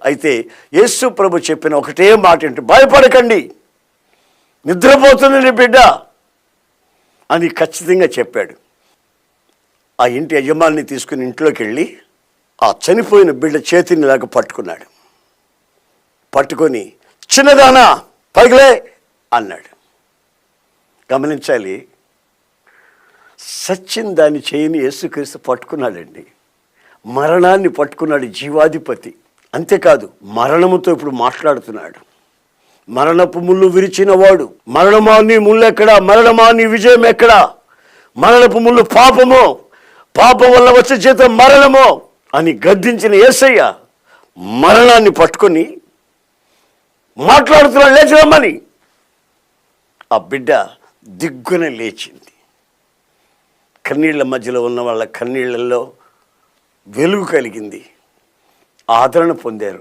అయితే యేసు ప్రభు చెప్పిన ఒకటే మాట ఏంటి, భయపడకండి, నిద్రపోతుంది నీ బిడ్డ అని ఖచ్చితంగా చెప్పాడు. ఆ ఇంటి యజమానిని తీసుకుని ఇంట్లోకి వెళ్ళి ఆ చనిపోయిన బిడ్డ చేతిని ఇలాగ పట్టుకున్నాడు. పట్టుకొని చిన్నదానా పైకిలే అన్నాడు. గమనించాలి, సచ్చిన దాన్ని చేయని యేసుక్రీస్తు పట్టుకున్నాడండి. మరణాన్ని పట్టుకున్నాడు, జీవాధిపతి. అంతేకాదు మరణముతో ఇప్పుడు మాట్లాడుతున్నాడు. మరణపు ముళ్ళు విరిచిన వాడు, మరణమా నీ ముళ్ళు ఎక్కడా, మరణమా నీ విజయం ఎక్కడా, మరణపు ముళ్ళు పాపము, పాపం వల్ల వచ్చే జీతం మరణము అని గద్దించిన యేసయ్య మరణాన్ని పట్టుకొని మాట్లాడుతున్నాడు, లేచిరమ్మని. ఆ బిడ్డ దిగ్గున లేచింది. కన్నీళ్ల మధ్యలో ఉన్న వాళ్ళ కన్నీళ్లలో వెలుగు కలిగింది, ఆదరణ పొందారు.